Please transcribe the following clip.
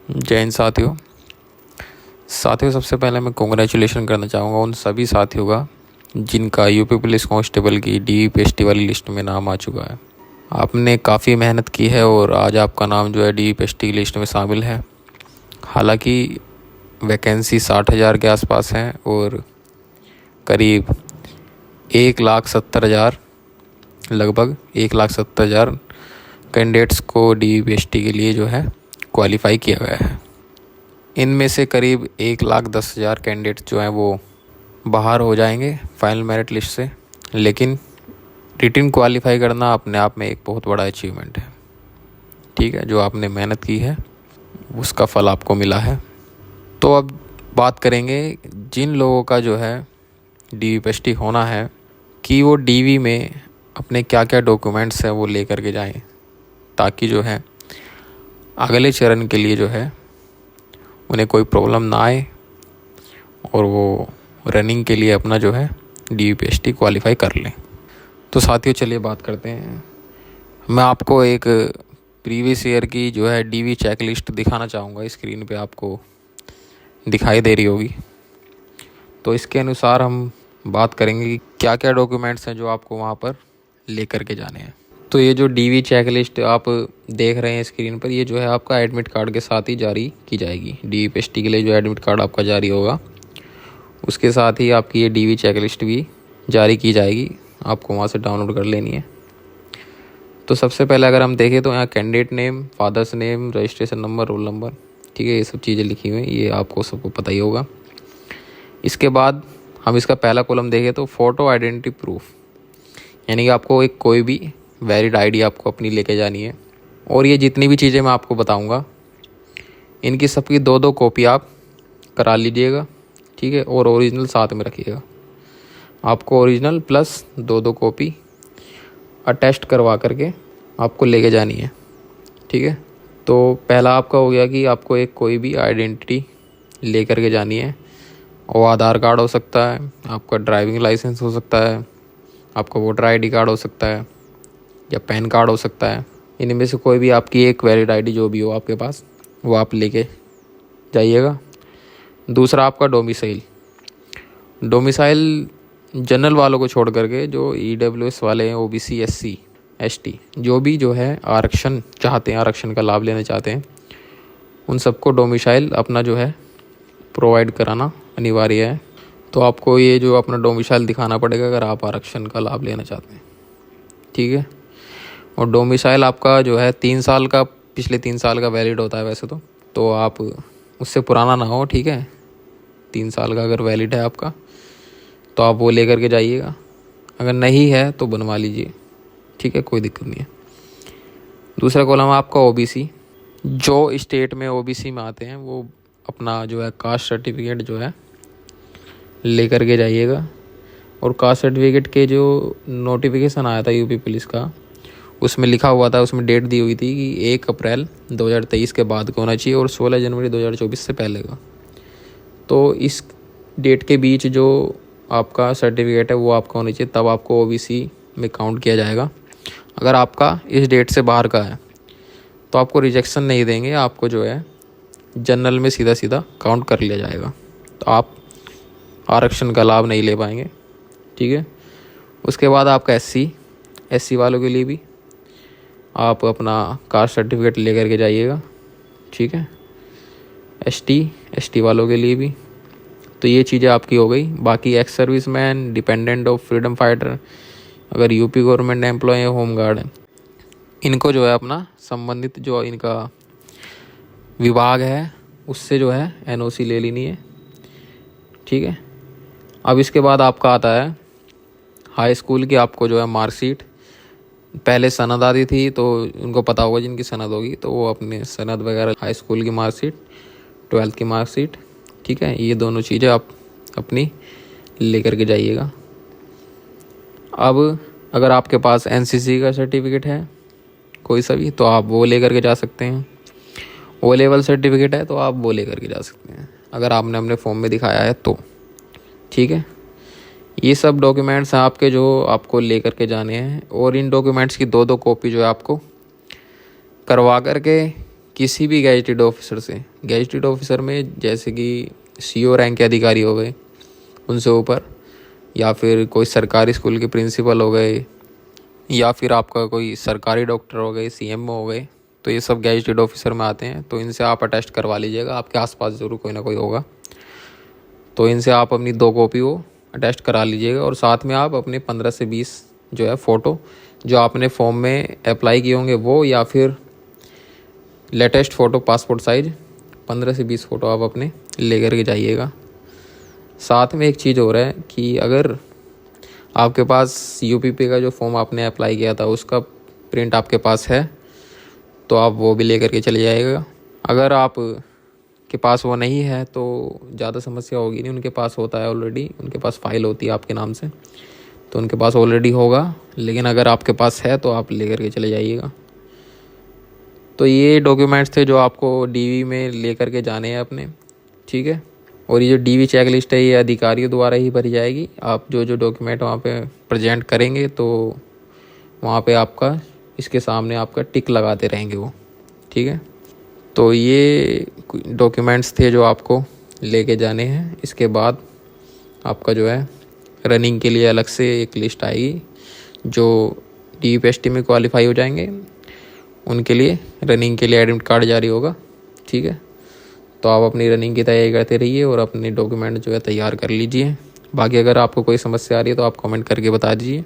जय हिंद साथियों। सबसे पहले मैं कॉन्ग्रेचुलेशन करना चाहूँगा उन सभी साथियों का जिनका यूपी पुलिस कांस्टेबल की DVPST वाली लिस्ट में नाम आ चुका है। आपने काफ़ी मेहनत की है और आज आपका नाम जो है DVPST की लिस्ट में शामिल है। हालांकि वैकेंसी 60,000 के आसपास है और करीब 1,70,000 लगभग 1,70,000 कैंडिडेट्स को DVPST के लिए जो है क्वालिफ़ाई किया गया है। इनमें से करीब 1,10,000 कैंडिडेट जो हैं वो बाहर हो जाएंगे फाइनल मेरिट लिस्ट से, लेकिन रिटन क्वालिफाई करना अपने आप में एक बहुत बड़ा अचीवमेंट है। ठीक है, जो आपने मेहनत की है उसका फल आपको मिला है। तो अब बात करेंगे जिन लोगों का जो है DVPST होना है कि वो DV में अपने क्या क्या डॉक्यूमेंट्स हैं वो लेकर के जाएं, ताकि जो है अगले चरण के लिए जो है उन्हें कोई प्रॉब्लम ना आए और वो रनिंग के लिए अपना जो है DVPST क्वालिफाई कर लें। तो साथियों चलिए बात करते हैं। मैं आपको एक प्रीवियस ईयर की जो है DV चेक लिस्ट दिखाना चाहूँगा, स्क्रीन पे आपको दिखाई दे रही होगी। तो इसके अनुसार हम बात करेंगे कि क्या क्या डॉक्यूमेंट्स हैं जो आपको वहाँ पर लेकर के जाने हैं। तो ये जो DV चेक लिस्ट आप देख रहे हैं स्क्रीन पर, ये जो है आपका एडमिट कार्ड के साथ ही जारी की जाएगी। DVPST के लिए जो एडमिट कार्ड आपका जारी होगा उसके साथ ही आपकी ये DV चेक लिस्ट भी जारी की जाएगी, आपको वहाँ से डाउनलोड कर लेनी है। तो सबसे पहले अगर हम देखें तो यहाँ candidate name, father's name, registration number, roll number, ठीक है, ये सब चीज़ें लिखी हुई हैं, ये आपको सबको पता ही होगा। इसके बाद हम इसका पहला कॉलम देखें तो फ़ोटो आइडेंटिटी प्रूफ, यानी कि आपको एक कोई भी वैलिड ID आपको अपनी लेके जानी है। और ये जितनी भी चीज़ें मैं आपको बताऊंगा इनकी सबकी 2-2 कॉपी आप करा लीजिएगा, ठीक है, और ओरिजिनल साथ में रखिएगा। आपको ओरिजिनल प्लस 2-2 कॉपी अटैच्ड करवा करके आपको लेके जानी है, ठीक है। तो पहला आपका हो गया कि आपको एक कोई भी आइडेंटिटी ले करके जानी है। वो आधार कार्ड हो सकता है, आपका ड्राइविंग लाइसेंस हो सकता है, आपका वोटर ID कार्ड हो सकता है या पैन कार्ड हो सकता है। इनमें से कोई भी आपकी एक वैलिड ID जो भी हो आपके पास वो आप लेके जाइएगा। दूसरा आपका डोमिसाइल जनरल वालों को छोड़ करके जो EWS वाले हैं, OBC SC ST जो भी जो है आरक्षण चाहते हैं, आरक्षण का लाभ लेना चाहते हैं, उन सबको डोमिसाइल अपना जो है प्रोवाइड कराना अनिवार्य है। तो आपको ये जो अपना डोमिसाइल दिखाना पड़ेगा अगर आप आरक्षण का लाभ लेना चाहते हैं, ठीक है। और डोमिसाइल आपका जो है 3 साल का, पिछले 3 साल का वैलिड होता है वैसे तो आप उससे पुराना ना हो, ठीक है। 3 साल का अगर वैलिड है आपका तो आप वो लेकर के जाइएगा, अगर नहीं है तो बनवा लीजिए, ठीक है, कोई दिक्कत नहीं है। दूसरा कॉलम आपका OBC, जो स्टेट में OBC में आते हैं वो अपना जो है कास्ट सर्टिफिकेट जो है लेकर के जाइएगा। और कास्ट सर्टिफिकेट के जो नोटिफिकेशन आया था यूपी पुलिस का, उसमें लिखा हुआ था, उसमें डेट दी हुई थी कि 1 अप्रैल 2023 के बाद का होना चाहिए और 16 जनवरी 2024 से पहले का। तो इस डेट के बीच जो आपका सर्टिफिकेट है वो आपका होना चाहिए, तब आपको OBC में काउंट किया जाएगा। अगर आपका इस डेट से बाहर का है तो आपको रिजेक्शन नहीं देंगे, आपको जो है जनरल में सीधा सीधा काउंट कर लिया जाएगा, तो आप आरक्षण का लाभ नहीं ले पाएंगे, ठीक है। उसके बाद आपका SC वालों के लिए भी आप अपना कास्ट सर्टिफिकेट ले करके जाइएगा, ठीक है। ST वालों के लिए भी। तो ये चीज़ें आपकी हो गई। बाकी ex service man, dependent of freedom fighter, अगर यूपी गवर्नमेंट एम्प्लॉय है, होम गार्ड है, इनको जो है अपना संबंधित जो इनका विभाग है उससे जो है NOC ले लेनी है, ठीक है। अब इसके बाद आपका आता है हाई स्कूल की, आपको जो है मार्कशीट, पहले सनद आती थी तो उनको पता होगा जिनकी सनद होगी, तो वो अपने सनद वगैरह, हाई स्कूल की मार्कशीट, 12th की मार्कशीट, ठीक है, ये दोनों चीज़ें आप अपनी लेकर के जाइएगा। अब अगर आपके पास NCC का सर्टिफिकेट है कोई सा भी तो आप वो लेकर के जा सकते हैं। O लेवल सर्टिफिकेट है तो आप वो लेकर के जा सकते हैं अगर आपने अपने फॉर्म में दिखाया है तो, ठीक है। ये सब डॉक्यूमेंट्स हैं आपके जो आपको लेकर के जाने हैं, और इन डॉक्यूमेंट्स की 2-2 कॉपी जो है आपको करवा करके किसी भी गैजेटेड ऑफिसर से, गैजेटेड ऑफिसर में जैसे कि सीओ रैंक के अधिकारी हो गए, उनसे ऊपर, या फिर कोई सरकारी स्कूल के प्रिंसिपल हो गए, या फिर आपका कोई सरकारी डॉक्टर हो गए, सीएमओ हो गए, तो ये सब गैजेटेड ऑफिसर में आते हैं। तो इनसे आप अटेस्ट करवा लीजिएगा, आपके आसपास ज़रूर कोई ना कोई होगा, तो इनसे आप अपनी 2 कॉपी वो अटेस्ट करा लीजिएगा। और साथ में आप अपने 15 से 20 जो है फ़ोटो जो आपने फॉर्म में अप्लाई किए होंगे वो, या फिर लेटेस्ट फ़ोटो पासपोर्ट साइज़ 15 से 20 फ़ोटो आप अपने ले कर के जाइएगा। साथ में एक चीज़ हो रहा है कि अगर आपके पास यूपीपी का जो फॉर्म आपने अप्लाई किया था उसका प्रिंट आपके पास है तो आप वो भी ले कर के चले जाइएगा। अगर आप के पास वो नहीं है तो ज़्यादा समस्या होगी नहीं, उनके पास होता है ऑलरेडी, उनके पास फ़ाइल होती है आपके नाम से, तो उनके पास ऑलरेडी होगा। लेकिन अगर आपके पास है तो आप ले कर के चले जाइएगा। तो ये डॉक्यूमेंट्स थे जो आपको डीवी में ले कर के जाने हैं अपने, ठीक है। और ये जो डीवी चेक लिस्ट है ये अधिकारियों द्वारा ही भरी जाएगी। आप जो जो डॉक्यूमेंट वहाँ पे प्रेजेंट करेंगे तो वहाँ पे आपका इसके सामने आपका टिक लगाते रहेंगे वो, ठीक है। तो ये डॉक्यूमेंट्स थे जो आपको लेके जाने हैं। इसके बाद आपका जो है रनिंग के लिए अलग से एक लिस्ट आएगी, जो DPST में क्वालिफाई हो जाएंगे उनके लिए रनिंग के लिए एडमिट कार्ड जारी होगा, ठीक है। तो आप अपनी रनिंग की तैयारी करते रहिए और अपने डॉक्यूमेंट जो है तैयार कर लीजिए। बाकी अगर आपको कोई समस्या आ रही है तो आप कमेंट करके बता दीजिए।